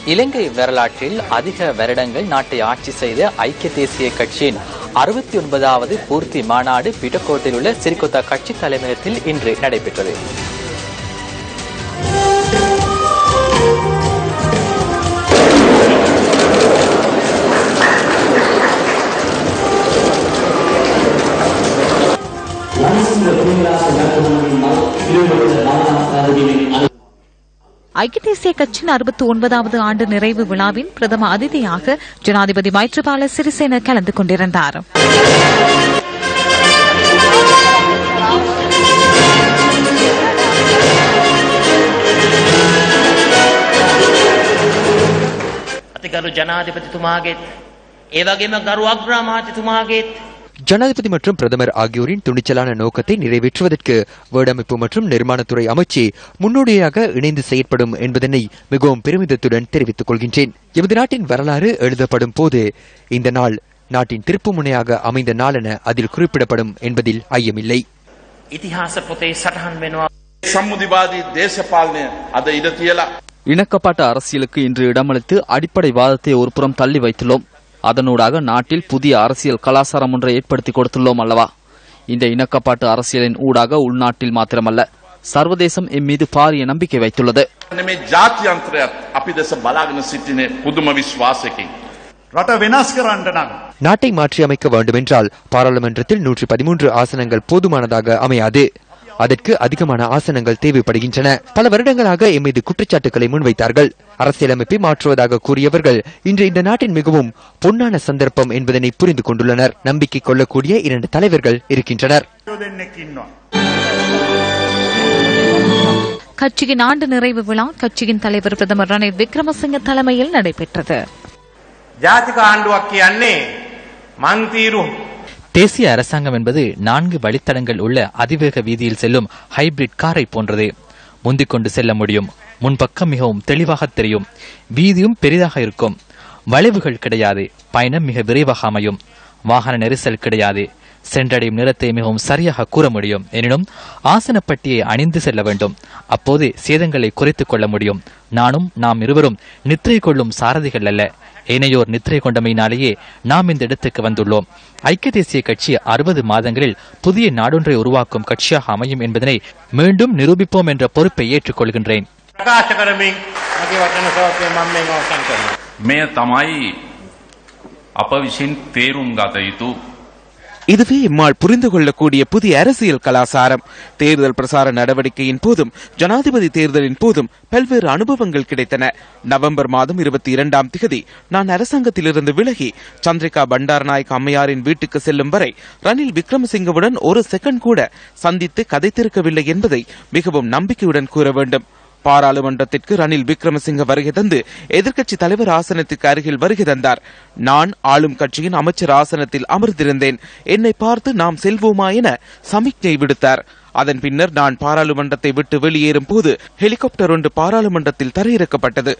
இலங்கை வரலாற்றில் அதிக வருடங்கள் நாட்டை ஆட்சி செய்த ஐக்கிய தேசிய கட்சியின் 69வது பூர்த்தி மாநாடு பிடக்கோட்டில் உள்ள சிறிகொத்தா கட்சி தலைமையகத்தில் இன்று நடைபெற்றது. ஐக்கிய தேசிய கட்சியின் 69வது ஆண்டு நிறைவு விழாவின் பிரதம அதிதியாக ஜனாதிபதி மைத்ரிபால சிறிசேன கலந்து கொண்டிருந்தார். අතිගරු ජනාධිපතිතුමාගේත් ඒ වගේම ගරු අග්‍රාමාත්‍යතුමාගේත් ஜனாதிபதி மற்றும் பிரதமர் ஆகியோரின் துணிச்சலான நோக்கத்தை நிறைவேற்றுவதற்கு வீடமைப்பு மற்றும் நிர்மாணத்துறை அமைச்சு முன்னோடியாக இணைந்து செயற்படும் என்பதனை மிகவும் பெருமிதத்துடன் தெரிவித்துக் கொள்கின்றேன். எமது நாட்டின் வரலாறு எழுதப்படும் போது இந்த நாள் நாட்டின் திருப்பு முனையாக அமைந்த நாள் என அதில் குறிப்பிடப்படும் என்பதில் ஐயமில்லை. இணக்கப்பட்ட அரசியலுக்கு இன்று இடமளித்து அடிப்படை வாதத்தை ஒருபுறம் தள்ளி வைத்துள்ளோம். அதனூடாக நாட்டில் புதிய அரசியல் கலாச்சாரம் ஒன்றை ஏற்படுத்தி கொடுத்துள்ளோம் அல்லவா? இந்த இணக்கப்பாட்டு அரசியலின் ஊடாக உள்நாட்டில் மாத்திரமல்ல சர்வதேசம் எம் மீது பாரிய நம்பிக்கை வைத்துள்ளது. நாட்டை மாற்றியமைக்க வேண்டுமென்றால் பாராளுமன்றத்தில் 113 ஆசனங்கள் போதுமானதாக அமையாது. அதற்கு அதிகமான ஆசனங்கள் தேவைப்படுகின்றன. பல வருடங்களாக எம்மீது குற்றச்சாட்டுகளை முன்வைத்தார்கள். அரசியலமைப்பை மாற்றுவதாக கூறியவர்கள் இன்று இந்த நாட்டின் மிகவும் பொன்னான சந்தர்ப்பம் என்பதனை புரிந்து கொண்டுள்ளனர். நம்பிக்கை கொள்ளக்கூடிய 2 தலைவர்கள் இருக்கின்றனர். கட்சியின் ஆண்டு நிறைவு விழா கட்சியின் தலைவர் பிரதமர் ரணில் விக்ரமசிங்க தலைமையில் நடைபெற்றது. தேசிய அரசாங்கம் என்பது 4 வழித்தடங்கள் உள்ள அதிவேக வீதியில் செல்லும் ஹைபிரிட் காரை போன்றது. முந்திக் கொண்டு செல்ல முடியும். முன்பக்கம் மிகவும் தெளிவாக தெரியும். வீதியும் பெரிதாக இருக்கும். வளைவுகள் கிடையாது. பயணம் மிக விரைவாக அமையும். வாகன நெரிசல் கிடையாது. சென்றடையும் நேரத்தை மிகவும் சரியாக கூற முடியும். எனினும் ஆசனப்பட்டியை அணிந்து செல்ல வேண்டும். அப்போது சேதங்களை குறைத்துக் கொள்ள முடியும். நாம் இருவரும் நித்திரை கொள்ளும் சாரதிகள் அல்ல. ஏனையோர் நித்திரை கொண்டமையினாலேயே நாம் இந்த இடத்துக்கு வந்துள்ளோம். ஐக்கிய தேசிய கட்சி 60 மாதங்களில் புதிய நாடொன்றை உருவாக்கும் கட்சியாக அமையும் என்பதனை மீண்டும் நிரூபிப்போம் என்ற பொறுப்பை ஏற்றுக்கொள்கின்றேன். இதுவே எம்மால் புரிந்து கொள்ளக்கூடிய புதிய அரசியல் கலாச்சாரம். தேர்தல் பிரசார நடவடிக்கையின் போதும் ஜனாதிபதி தேர்தலின் போதும் பல்வேறு அனுபவங்கள் கிடைத்தன. நவம்பர் மாதம் 22ஆம் தேதி நான் அரசாங்கத்திலிருந்து விலகி சந்திரிகா பண்டாரநாயக்க அம்மையாரின் வீட்டுக்கு செல்லும் வரை ரணில் விக்ரமசிங்கவுடன் ஒரு செகண்ட் கூட சந்தித்து கதைத்திருக்கவில்லை என்பதை மிகவும் நம்பிக்கையுடன் கூற வேண்டும். பாராளுமன்றத்திற்கு ரணில் விக்ரமசிங்க வருகை தந்து எதிர்க்கட்சி தலைவர் ஆசனத்திற்கு அருகில் வருகை தந்தார். நான் ஆளும் கட்சியின் அமைச்சர் ஆசனத்தில் அமர்ந்திருந்தேன். என்னை பார்த்து நாம் செல்வோமா என சமிக்ஞை விடுத்தார். அதன் பின்னர் நான் பாராளுமன்றத்தை விட்டு வெளியேறும் போது ஹெலிகாப்டர் ஒன்று பாராளுமன்றத்தில் தரையிறக்கப்பட்டது.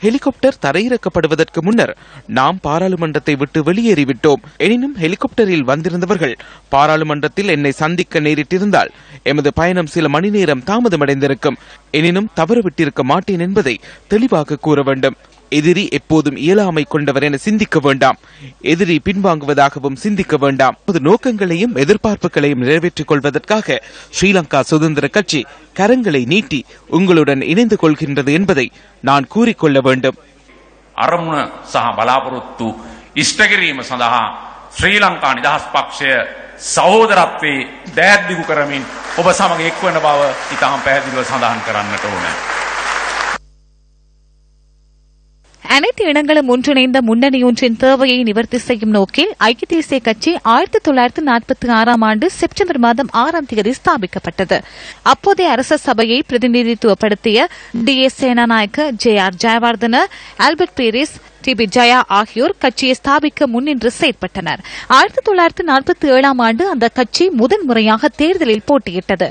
ஹெலிகாப்டர் தரையிறக்கப்படுவதற்கு முன்னர் நாம் பாராளுமன்றத்தை விட்டு வெளியேறிவிட்டோம். எனினும் ஹெலிகாப்டரில் வந்திருந்தவர்கள் பாராளுமன்றத்தில் என்னை சந்திக்க நேரிட்டிருந்தால் எமது பயணம் சில மணி நேரம் தாமதமடைந்திருக்கும். எனினும் தவறவிட்டிருக்க மாட்டேன் என்பதை தெளிவாக கூற வேண்டும். எதிரி எப்போதும் இயலாமை கொண்டவர் என சிந்திக்க வேண்டாம். எதிரி பின்வாங்குவதாகவும் சிந்திக்க வேண்டாம். நோக்கங்களையும் எதிர்பார்ப்புகளையும் நிறைவேற்றிக் கொள்வதற்காக ஸ்ரீலங்கா சுதந்திர கட்சி கரங்களை நீட்டி உங்களுடன் இணைந்து கொள்கின்றது என்பதை நான் கூறிக்கொள்ள வேண்டும். අරමුණ සහ බලාපොරොත්තු ඉෂ්ට කිරීම සඳහා ශ්‍රී ලංකා නිදහස් පක්ෂය සහෝදරත්වයේ දෑත් දිගු කරමින් ඔබ සමග එක්වන බව ඉතාම පැහැදිලිව සඳහන් කරන්නට ඕනේ. அனைத்து இடங்களும் ஒன்றிணைந்த முன்னணி ஒன்றின் தேவையை நிவர்த்தி செய்யும் நோக்கில் ஐக்கிய தேசிய கட்சி 1946ஆம் ஆண்டு செப்டம்பர் மாதம் 6ஆம் தேதி ஸ்தாபிக்கப்பட்டது. அப்போதைய அரச சபையை பிரதிநிதித்துவப்படுத்திய டி.எஸ். சேனாநாயக்க, ஜே.ஆர். ஜெயவர்தன, ஆல்பர்ட் பீரிஸ், டி.பி. ஜயா ஆகியோர் கட்சியை ஸ்தாபிக்க முன்னின்று செயற்பட்டனர். 1947 ஆண்டு அந்த கட்சி முதன்முறையாக தேர்தலில் போட்டியிட்டது.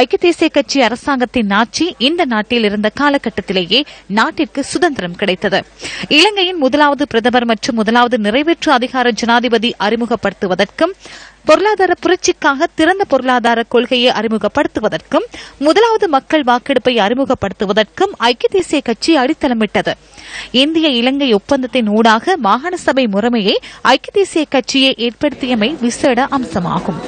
ஐக்கிய தேசிய கட்சி அரசாங்கத்தின் ஆட்சி இந்த நாட்டில் இருந்த காலகட்டத்திலேயே நாட்டிற்கு சுதந்திரம் கிடைத்தது. இலங்கையின் முதலாவது பிரதமர் மற்றும் முதலாவது நிறைவேற்று அதிகார ஜனாதிபதி அறிமுகப்படுத்துவதற்கும், பொருளாதார புரட்சிக்காக திறந்த பொருளாதார கொள்கையை அறிமுகப்படுத்துவதற்கும், முதலாவது மக்கள் வாக்கெடுப்பை அறிமுகப்படுத்துவதற்கும் ஐக்கிய தேசிய கட்சி அடித்தளமிட்டது. இந்திய இலங்கை ஒப்பந்தத்தின் ஊடாக மாகாண சபை முறைமையை ஐக்கிய தேசிய கட்சியை ஏற்படுத்தியமை விசேட அம்சமாகும்.